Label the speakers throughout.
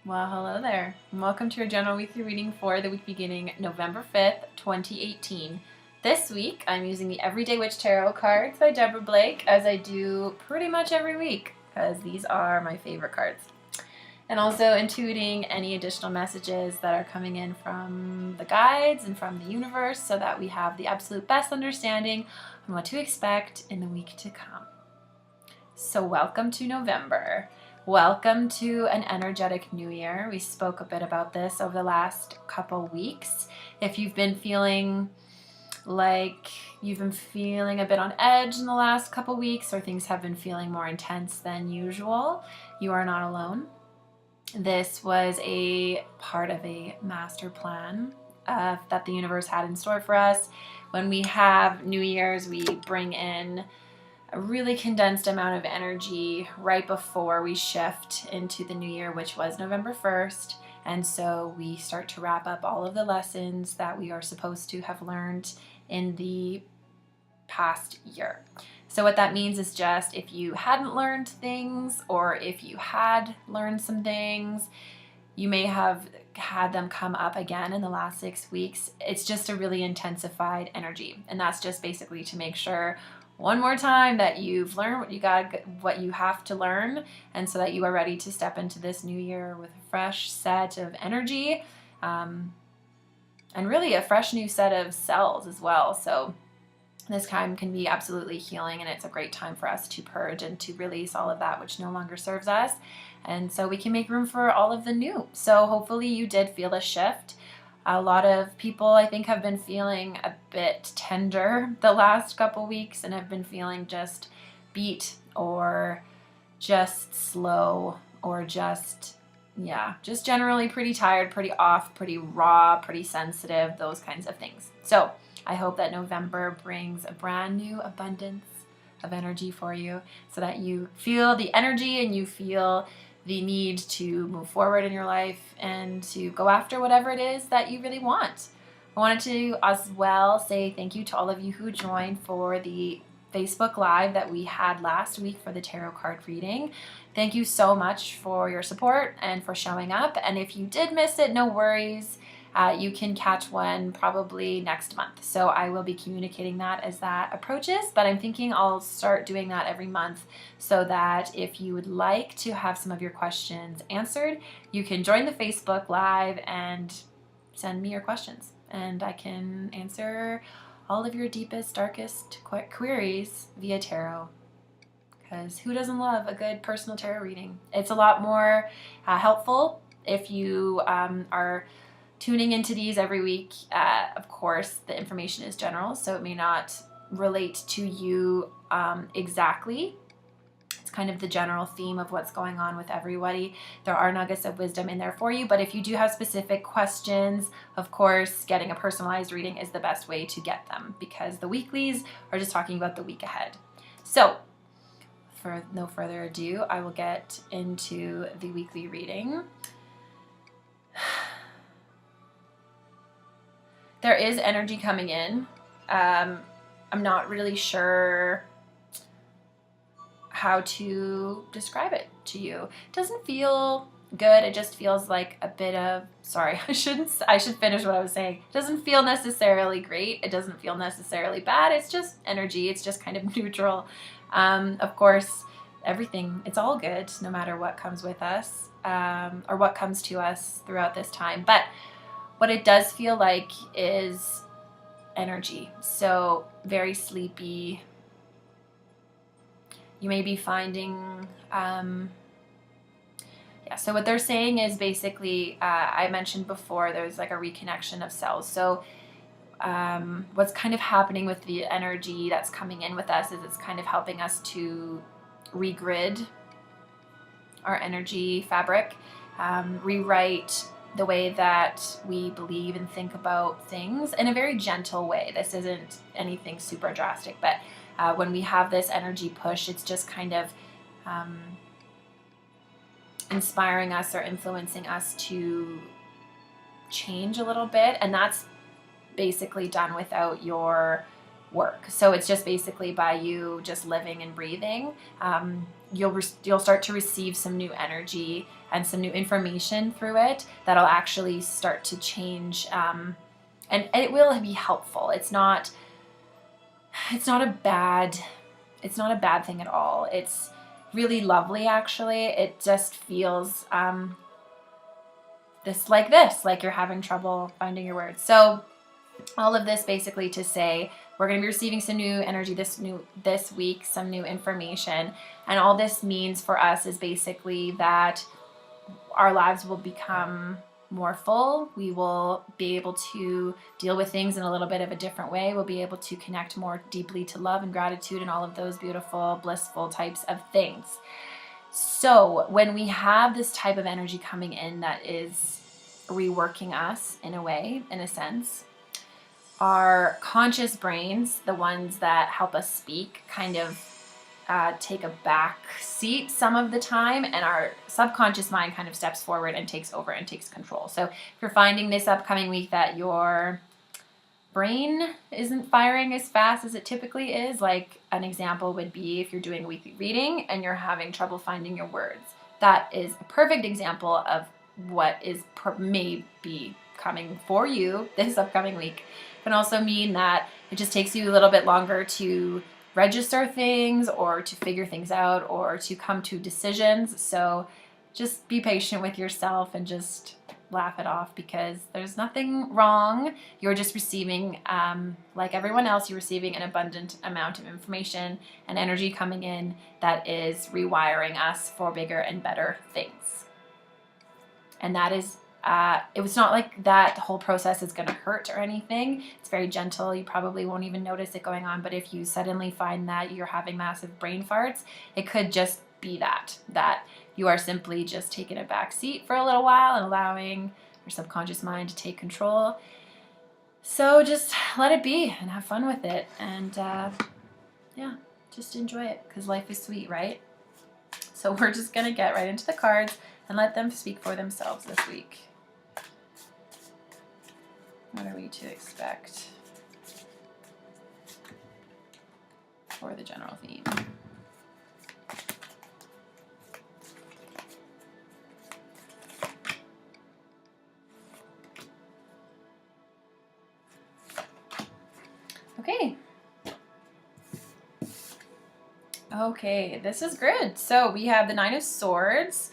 Speaker 1: Well, hello there, and welcome to your general weekly reading for the week beginning November 5th, 2018. This week, I'm using the Everyday Witch Tarot cards by Deborah Blake, as I do pretty much every week, because these are my favorite cards. And also intuiting any additional messages that are coming in from the guides and from the universe, so that we have the absolute best understanding on what to expect in the week to come. So welcome to November. Welcome to an energetic new year. We spoke a bit about this over the last couple weeks. If you've been feeling like you've been feeling a bit on edge in the last couple weeks, or things have been feeling more intense than usual, you are not alone. This was a part of a master plan that the universe had in store for us. When we have New Year's, we bring in a really condensed amount of energy right before we shift into the new year, which was November 1st. And so we start to wrap up all of the lessons that we are supposed to have learned in the past year. So what that means is just if you hadn't learned things, or if you had learned some things, you may have had them come up again in the last 6 weeks. It's just a really intensified energy. And that's just basically to make sure one more time that you've learned what you have to learn, and so that you are ready to step into this new year with a fresh set of energy, and really a fresh new set of cells as well. So this time can be absolutely healing, and it's a great time for us to purge and to release all of that which no longer serves us, and so we can make room for all of the new. So hopefully you did feel a shift. A lot of people, I think, have been feeling a bit tender the last couple weeks, and have been feeling just beat, or just slow, or just generally pretty tired, pretty off, pretty raw, pretty sensitive, those kinds of things. So I hope that November brings a brand new abundance of energy for you, so that you feel the energy and you feel the need to move forward in your life and to go after whatever it is that you really want. I wanted to as well say thank you to all of you who joined for the Facebook Live that we had last week for the tarot card reading. Thank you so much for your support and for showing up. And if you did miss it, no worries. You can catch one probably next month. So I will be communicating that as that approaches, but I'm thinking I'll start doing that every month, so that if you would like to have some of your questions answered, you can join the Facebook Live and send me your questions, and I can answer all of your deepest, darkest queries via tarot. Because who doesn't love a good personal tarot reading? It's a lot more helpful if you are tuning into these every week. Of course, the information is general, so it may not relate to you exactly. It's kind of the general theme of what's going on with everybody. There are nuggets of wisdom in there for you, but if you do have specific questions, of course, getting a personalized reading is the best way to get them, because the weeklies are just talking about the week ahead. So, for no further ado, I will get into the weekly reading. There is energy coming in. I'm not really sure how to describe it to you. It doesn't feel good. It just feels like a bit of, sorry, I should finish what I was saying. It doesn't feel necessarily great. It doesn't feel necessarily bad. It's just energy. It's just kind of neutral. Of course, everything, it's all good, no matter what comes with us, or what comes to us throughout this time. But what it does feel like is energy. So very sleepy. You may be finding, so what they're saying is basically, I mentioned before, there's like a reconnection of cells. So what's kind of happening with the energy that's coming in with us is it's kind of helping us to regrid our energy fabric, rewrite the way that we believe and think about things in a very gentle way. This isn't anything super drastic, but when we have this energy push, it's just kind of inspiring us or influencing us to change a little bit. And that's basically done without your work. So it's just basically by you just living and breathing, you'll start to receive some new energy and some new information through it that'll actually start to change, and it will be helpful. It's not a bad thing at all. It's really lovely, actually. It just feels like you're having trouble finding your words. So all of this basically to say we're going to be receiving some new energy this week, some new information, and all this means for us is basically that our lives will become more full. We will be able to deal with things in a little bit of a different way. We'll be able to connect more deeply to love and gratitude and all of those beautiful, blissful types of things. So when we have this type of energy coming in that is reworking us in a sense, our conscious brains, the ones that help us speak, kind of take a back seat some of the time, and our subconscious mind kind of steps forward and takes over and takes control. So if you're finding this upcoming week that your brain isn't firing as fast as it typically is, like an example would be if you're doing a weekly reading and you're having trouble finding your words. That is a perfect example of what is may be coming for you this upcoming week. It can also mean that it just takes you a little bit longer to register things or to figure things out or to come to decisions. So just be patient with yourself and just laugh it off, because there's nothing wrong. You're just receiving, like everyone else, you're receiving an abundant amount of information and energy coming in that is rewiring us for bigger and better things. And that is, it was not like that whole process is going to hurt or anything. It's very gentle. You probably won't even notice it going on. But if you suddenly find that you're having massive brain farts, it could just be that you are simply just taking a back seat for a little while and allowing your subconscious mind to take control. So just let it be and have fun with it. And yeah, just enjoy it, because life is sweet, right? So we're just going to get right into the cards and let them speak for themselves this week. What are we to expect for the general theme? Okay, this is good. So we have the Nine of Swords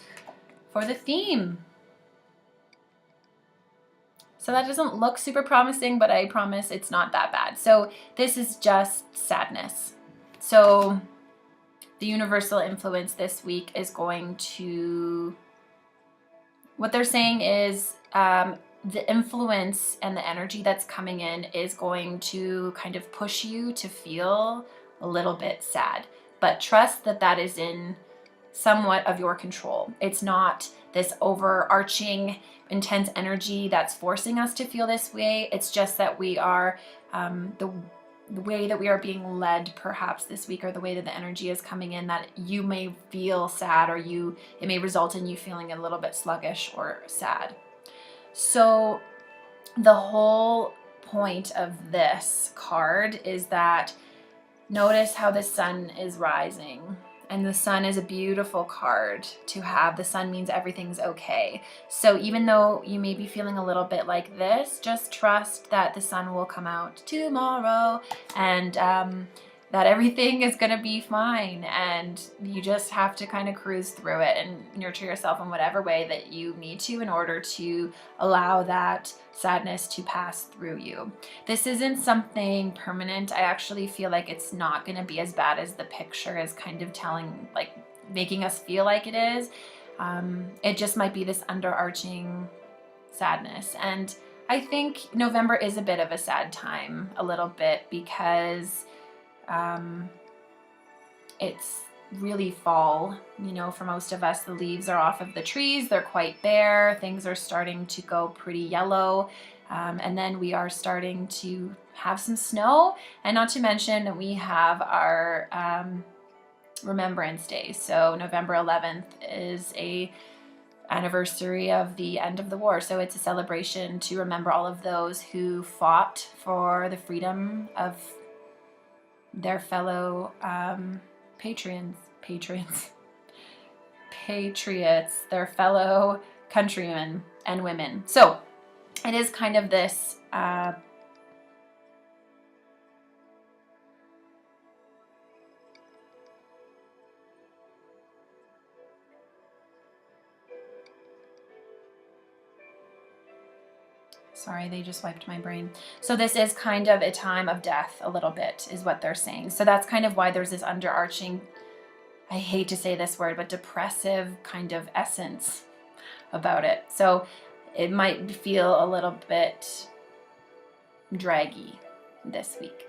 Speaker 1: for the theme. So that doesn't look super promising, but I promise it's not that bad. So this is just sadness. So the universal influence this week is going to, what they're saying is the influence and the energy that's coming in is going to kind of push you to feel a little bit sad. But trust that that is in somewhat of your control. It's not this overarching intense energy that's forcing us to feel this way. It's just that we are, the way that we are being led perhaps this week, or the way that the energy is coming in, that you may feel sad, or it may result in you feeling a little bit sluggish or sad. So the whole point of this card is that notice how the sun is rising. And the sun is a beautiful card to have. The sun means everything's okay. So even though you may be feeling a little bit like this, just trust that the sun will come out tomorrow, and that everything is going to be fine. And you just have to kind of cruise through it and nurture yourself in whatever way that you need to in order to allow that sadness to pass through you. This isn't something permanent. I actually feel like it's not going to be as bad as the picture is kind of telling, like making us feel like it is. It just might be this underarching sadness. And I think November is a bit of a sad time, a little bit, because it's really fall. You know, for most of us, the leaves are off of the trees. They're quite bare. Things are starting to go pretty yellow. And then we are starting to have some snow. And not to mention that we have our Remembrance Day. So November 11th is a anniversary of the end of the war. So it's a celebration to remember all of those who fought for the freedom of their fellow patriots, their fellow countrymen and women. So it is kind of this sorry, they just wiped my brain. So this is kind of a time of death, a little bit, is what they're saying. So that's kind of why there's this underarching, I hate to say this word, but depressive kind of essence about it. So it might feel a little bit draggy this week.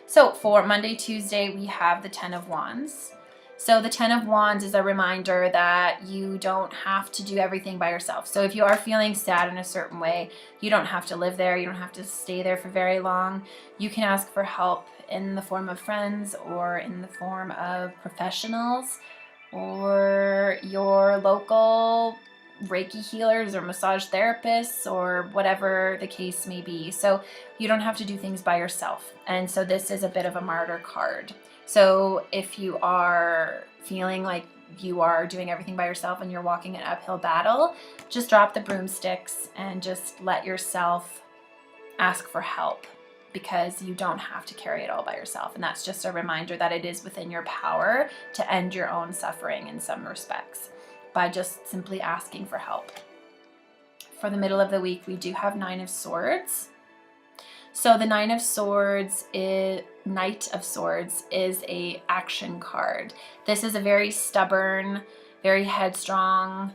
Speaker 1: So for Monday, Tuesday, we have the 10 of Wands. So the 10 of Wands is a reminder that you don't have to do everything by yourself. So if you are feeling sad in a certain way, you don't have to live there. You don't have to stay there for very long. You can ask for help in the form of friends or in the form of professionals or your local Reiki healers or massage therapists or whatever the case may be. So you don't have to do things by yourself. And so this is a bit of a martyr card. So if you are feeling like you are doing everything by yourself and you're walking an uphill battle, just drop the broomsticks and just let yourself ask for help, because you don't have to carry it all by yourself. And that's just a reminder that it is within your power to end your own suffering in some respects by just simply asking for help. For the middle of the week, we do have Nine of Swords. So the Knight of Swords is a action card. This is a very stubborn, very headstrong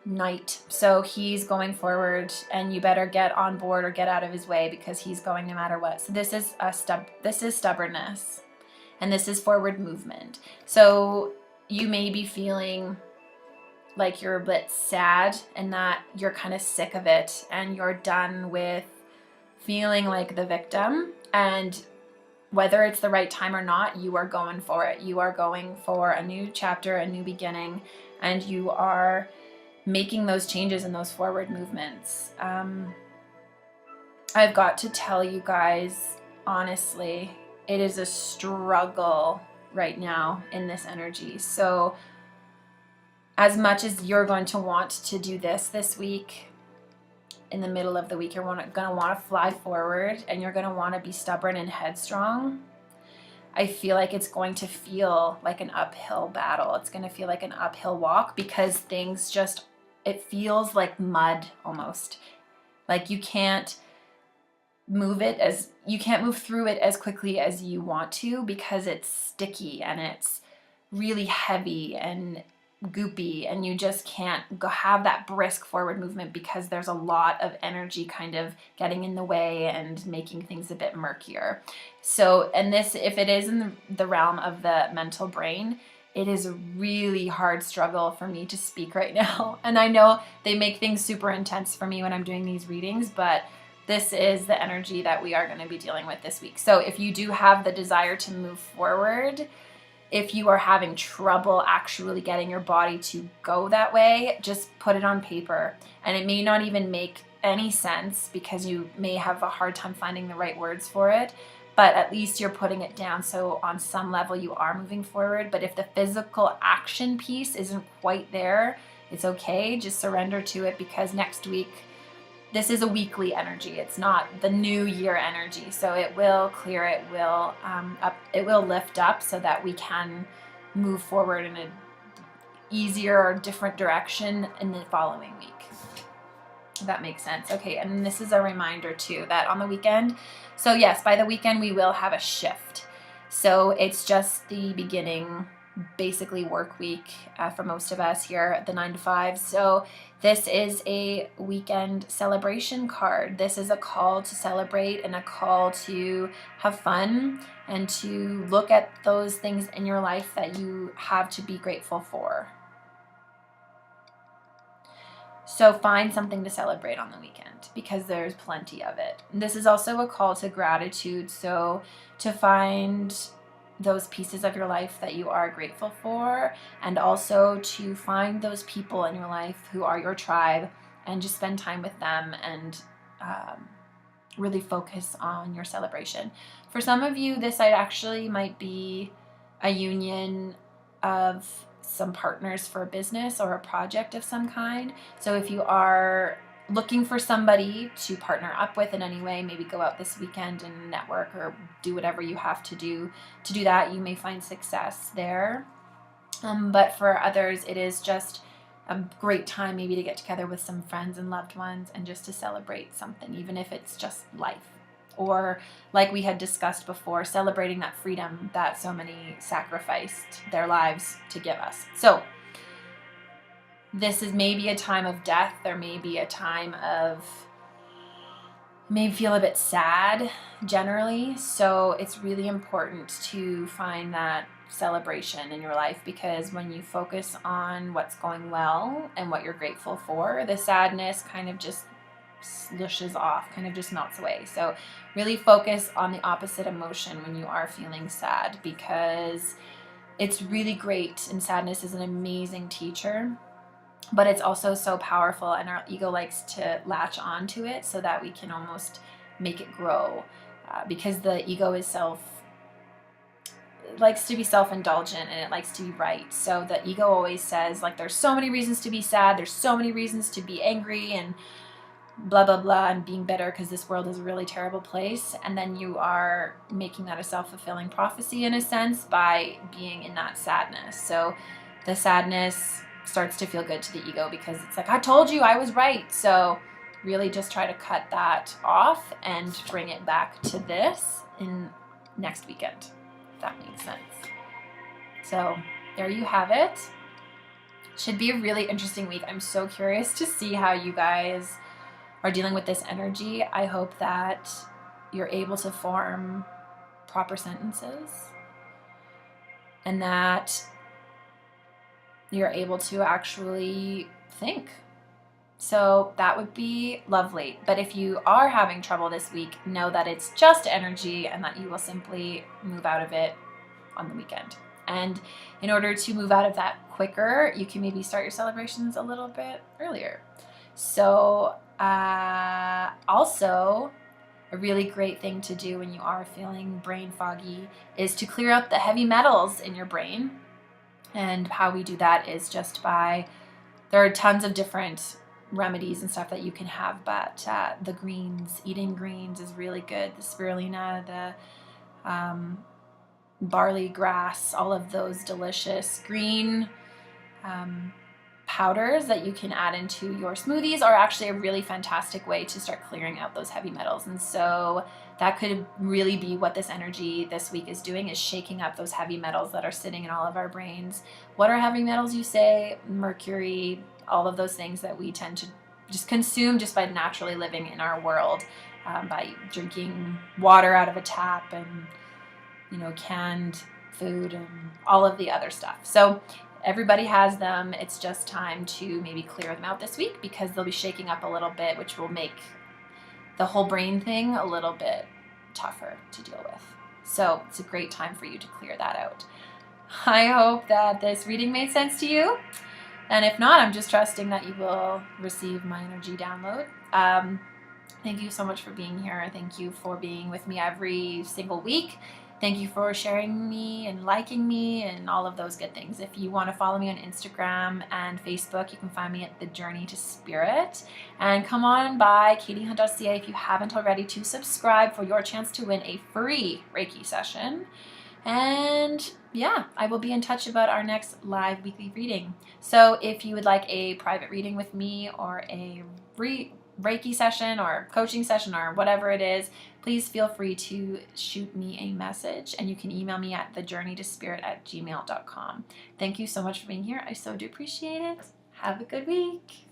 Speaker 1: knight. So he's going forward, and you better get on board or get out of his way, because he's going no matter what. So this is stubbornness, and this is forward movement. So you may be feeling like you're a bit sad and that you're kind of sick of it and you're done with feeling like the victim, and whether it's the right time or not, you are going for it. You are going for a new chapter, a new beginning, and you are making those changes and those forward movements. I've got to tell you guys, honestly, it is a struggle right now in this energy. So as much as you're going to want to do this week, in the middle of the week, you're going to want to fly forward and you're going to want to be stubborn and headstrong. I feel like it's going to feel like an uphill battle. It's going to feel like an uphill walk, because things just, it feels like mud almost. Like you can't move through it as quickly as you want to, because it's sticky and it's really heavy and goopy, and you just can't have that brisk forward movement because there's a lot of energy kind of getting in the way and making things a bit murkier. So, and this, if it is in the realm of the mental brain, it is a really hard struggle for me to speak right now. And I know they make things super intense for me when I'm doing these readings, but this is the energy that we are going to be dealing with this week. So if you do have the desire to move forward, if you are having trouble actually getting your body to go that way, just put it on paper. And it may not even make any sense, because you may have a hard time finding the right words for it, but at least you're putting it down. So on some level you are moving forward. But if the physical action piece isn't quite there, it's okay. Just surrender to it, because next week, this is a weekly energy. It's not the new year energy. So it will clear, it will lift up so that we can move forward in an easier or different direction in the following week. If that makes sense. Okay, and this is a reminder too that on the weekend, so yes, by the weekend we will have a shift. So it's just the beginning, basically work week for most of us here at the 9 to 5. So this is a weekend celebration card. This is a call to celebrate and a call to have fun and to look at those things in your life that you have to be grateful for. So find something to celebrate on the weekend, because there's plenty of it. This is also a call to gratitude. So to find those pieces of your life that you are grateful for, and also to find those people in your life who are your tribe and just spend time with them and really focus on your celebration. For some of you, this actually might be a union of some partners for a business or a project of some kind. So if you are looking for somebody to partner up with in any way, maybe go out this weekend and network or do whatever you have to do that, you may find success there. But for others, it is just a great time maybe to get together with some friends and loved ones and just to celebrate something, even if it's just life. Or like we had discussed before, celebrating that freedom that so many sacrificed their lives to give us. So this is maybe a time of death. There may be a time of, may feel a bit sad generally. So it's really important to find that celebration in your life, because when you focus on what's going well and what you're grateful for, the sadness kind of just slushes off, kind of just melts away. So really focus on the opposite emotion when you are feeling sad, because it's really great, and sadness is an amazing teacher, but it's also so powerful, and our ego likes to latch onto it so that we can almost make it grow, because the ego is likes to be self-indulgent, and it likes to be right. So the ego always says, like, there's so many reasons to be sad, there's so many reasons to be angry and blah blah blah and being bitter, because this world is a really terrible place. And then you are making that a self-fulfilling prophecy in a sense by being in that sadness. So the sadness starts to feel good to the ego, because it's like, I told you I was right. So really just try to cut that off and bring it back to this in next weekend, if that makes sense. So there you have it. Should be a really interesting week. I'm so curious to see how you guys are dealing with this energy. I hope that you're able to form proper sentences and that you're able to actually think. So that would be lovely. But if you are having trouble this week, know that it's just energy and that you will simply move out of it on the weekend. And in order to move out of that quicker, you can maybe start your celebrations a little bit earlier. So also, a really great thing to do when you are feeling brain foggy is to clear out the heavy metals in your brain. And how we do that is just by, there are tons of different remedies and stuff that you can have, but the greens, eating greens is really good. The spirulina, the barley grass, all of those delicious green powders that you can add into your smoothies are actually a really fantastic way to start clearing out those heavy metals. And so that could really be what this energy this week is doing, is shaking up those heavy metals that are sitting in all of our brains. What are heavy metals, you say? Mercury, all of those things that we tend to just consume just by naturally living in our world, by drinking water out of a tap and, canned food and all of the other stuff. So everybody has them. It's just time to maybe clear them out this week, because they'll be shaking up a little bit, which will make the whole brain thing a little bit tougher to deal with. So it's a great time for you to clear that out. I hope that this reading made sense to you. And if not, I'm just trusting that you will receive my energy download. Thank you so much for being here. Thank you for being with me every single week. Thank you for sharing me and liking me and all of those good things. If you want to follow me on Instagram and Facebook, you can find me at The Journey to Spirit. And come on by katiehunt.ca if you haven't already to subscribe for your chance to win a free Reiki session. And yeah, I will be in touch about our next live weekly reading. So if you would like a private reading with me, or a Reiki session or coaching session or whatever it is, please feel free to shoot me a message, and you can email me at thejourneytospirit@gmail.com. Thank you so much for being here. I so do appreciate it. Have a good week.